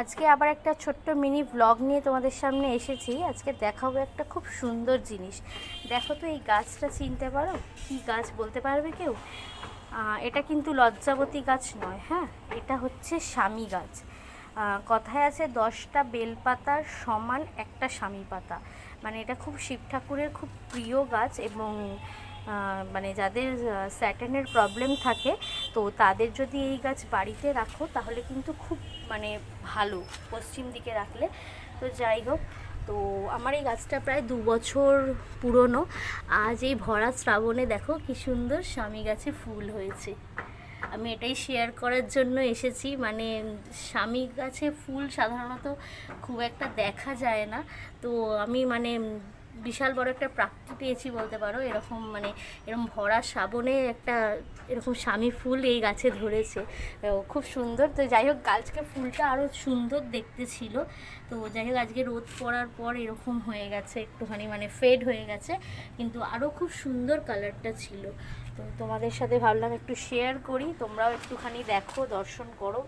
আজকে আবার একটা ছোট্ট মিনি ব্লগ নিয়ে তোমাদের সামনে এসেছি। আজকে দেখাবো একটা খুব সুন্দর জিনিস। দেখো তো, এই গাছটা চিনতে পারো? কি গাছ বলতে পারবে কেউ? এটা কিন্তু লজ্জাবতী গাছ নয়, হ্যাঁ, এটা হচ্ছে স্বামী গাছ। কথায় আছে 10টা বেলপাতার সমান একটা স্বামী পাতা। মানে এটা খুব শিব ঠাকুরের খুব প্রিয় গাছ, এবং মানে যাদের স্যাটার্নের প্রবলেম থাকে, তো তাদের যদি এই গাছ বাড়িতে রাখো তাহলে কিন্তু খুব মানে ভালো, পশ্চিম দিকে রাখলে। তো যাই হোক, তো আমার এই গাছটা প্রায় 2 বছর পুরনো। আজ এই ভরা শ্রাবণে দেখো কি সুন্দর স্বামী গাছে ফুল হয়েছে। আমি এটাই শেয়ার করার জন্য এসেছি। মানে স্বামী গাছে ফুল সাধারণত খুব একটা দেখা যায় না, তো আমি মানে বিশাল বড় একটা প্রাপ্তি পেয়েছি বলতে পারো। এরকম মানে এরকম ভরা শ্রাবণে একটা এরকম স্বামী ফুল এই গাছে ধরেছে, খুব সুন্দর। তো যাই হোক, গাছকে ফুলটা আরও সুন্দর দেখতে ছিল। তো যাই হোক, আজকে রোদ পড়ার পর এরকম হয়ে গেছে, একটুখানি মানে ফেড হয়ে গেছে, কিন্তু আরও খুব সুন্দর কালারটা ছিল। তো তোমাদের সাথে ভাবলাম একটু শেয়ার করি, তোমরাও একটুখানি দেখো, দর্শন করো।